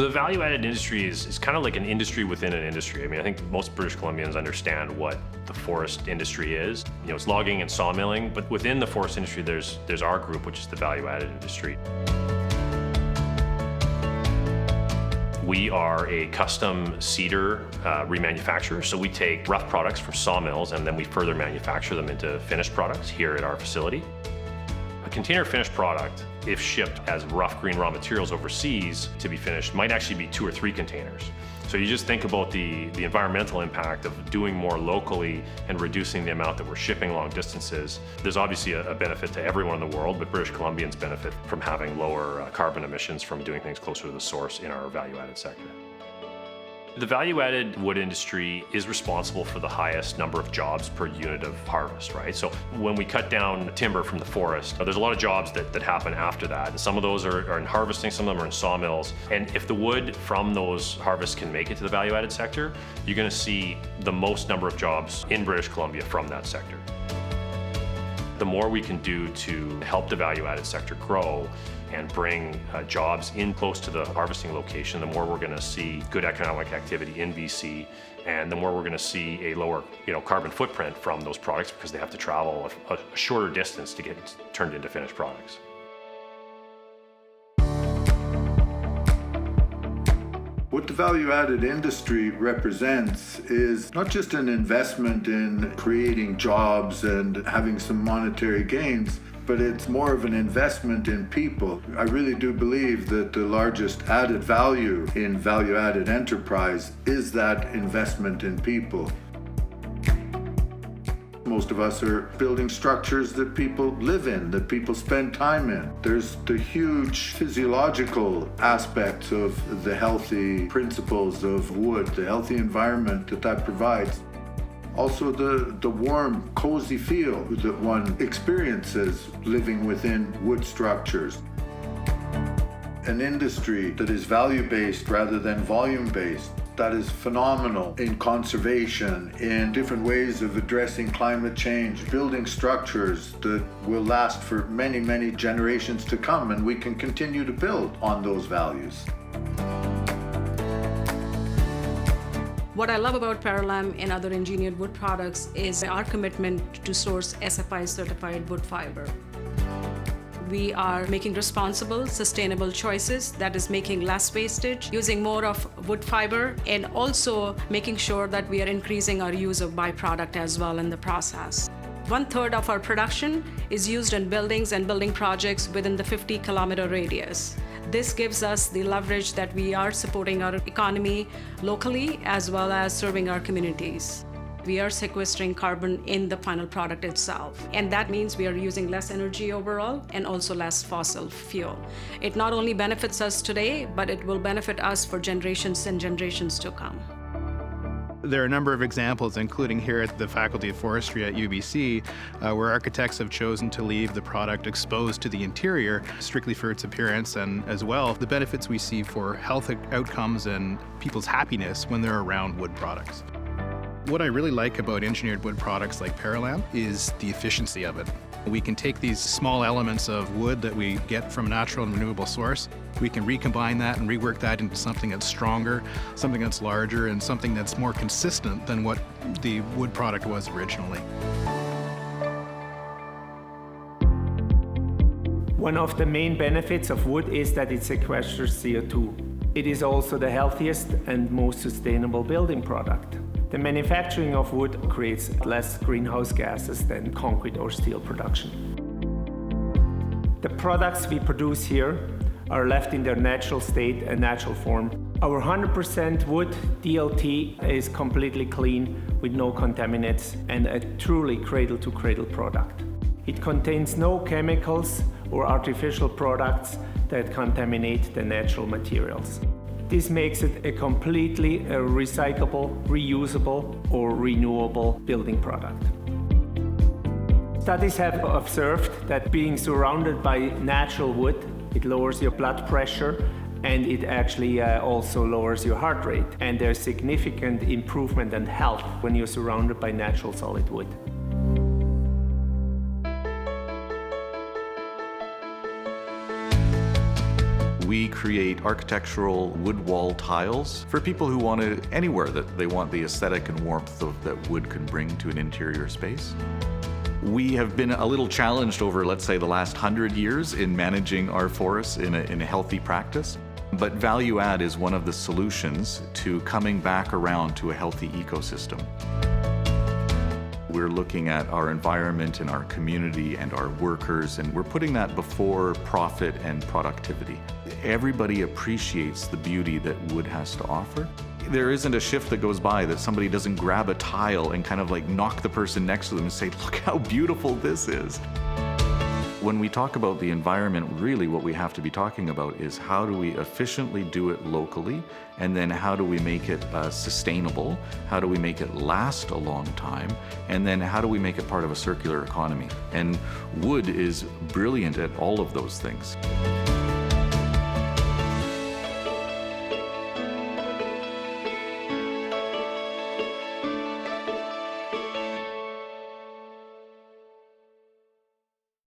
The value-added industry is kind of like an industry within an industry. I mean, I think most British Columbians understand what the forest industry is. You know, it's logging and sawmilling, but within the forest industry, there's our group, which is the value-added industry. We are a custom cedar remanufacturer, so we take rough products from sawmills and then we further manufacture them into finished products here at our facility. A container finished product, if shipped as rough green raw materials overseas to be finished, might actually be 2 or 3 containers. So you just think about the environmental impact of doing more locally and reducing the amount that we're shipping long distances. There's obviously a benefit to everyone in the world, but British Columbians benefit from having lower carbon emissions from doing things closer to the source in our value-added sector. The value-added wood industry is responsible for the highest number of jobs per unit of harvest, right? So when we cut down timber from the forest, there's a lot of jobs that happen after that. Some of those are in harvesting, some of them are in sawmills. And if the wood from those harvests can make it to the value-added sector, you're gonna see the most number of jobs in British Columbia from that sector. The more we can do to help the value-added sector grow and bring jobs in close to the harvesting location, the more we're going to see good economic activity in BC, and the more we're going to see a lower, carbon footprint from those products because they have to travel a shorter distance to get turned into finished products. What the value-added industry represents is not just an investment in creating jobs and having some monetary gains, but it's more of an investment in people. I really do believe that the largest added value in value-added enterprise is that investment in people. Most of us are building structures that people live in, that people spend time in. There's the huge physiological aspects of the healthy principles of wood, the healthy environment that provides. Also the warm, cozy feel that one experiences living within wood structures. An industry that is value-based rather than volume-based, that is phenomenal in conservation, in different ways of addressing climate change, building structures that will last for many, many generations to come, and we can continue to build on those values. What I love about Paralam and other engineered wood products is our commitment to source SFI certified wood fiber. We are making responsible, sustainable choices that is making less wastage, using more of wood fiber, and also making sure that we are increasing our use of byproduct as well in the process. 1/3 of our production is used in buildings and building projects within the 50-kilometer radius. This gives us the leverage that we are supporting our economy locally as well as serving our communities. We are sequestering carbon in the final product itself, and that means we are using less energy overall and also less fossil fuel. It not only benefits us today, but it will benefit us for generations and generations to come. There are a number of examples, including here at the Faculty of Forestry at UBC, where architects have chosen to leave the product exposed to the interior strictly for its appearance, and as well the benefits we see for health outcomes and people's happiness when they're around wood products. What I really like about engineered wood products like Paralam is the efficiency of it. We can take these small elements of wood that we get from a natural and renewable source, we can recombine that and rework that into something that's stronger, something that's larger, and something that's more consistent than what the wood product was originally. One of the main benefits of wood is that it sequesters CO2. It is also the healthiest and most sustainable building product. The manufacturing of wood creates less greenhouse gases than concrete or steel production. The products we produce here are left in their natural state and natural form. Our 100% wood DLT is completely clean with no contaminants and a truly cradle-to-cradle product. It contains no chemicals or artificial products that contaminate the natural materials. This makes it a completely recyclable, reusable, or renewable building product. Studies have observed that being surrounded by natural wood, it lowers your blood pressure and it actually also lowers your heart rate. And there's significant improvement in health when you're surrounded by natural solid wood. We create architectural wood wall tiles for people who want to, anywhere that they want the aesthetic and warmth that wood can bring to an interior space. We have been a little challenged over, let's say, the last 100 years in managing our forests in a healthy practice. But value add is one of the solutions to coming back around to a healthy ecosystem. We're looking at our environment and our community and our workers, and we're putting that before profit and productivity. Everybody appreciates the beauty that wood has to offer. There isn't a shift that goes by that somebody doesn't grab a tile and kind of like knock the person next to them and say, look how beautiful this is. When we talk about the environment, really what we have to be talking about is how do we efficiently do it locally, and then how do we make it sustainable, how do we make it last a long time, and then how do we make it part of a circular economy. And wood is brilliant at all of those things.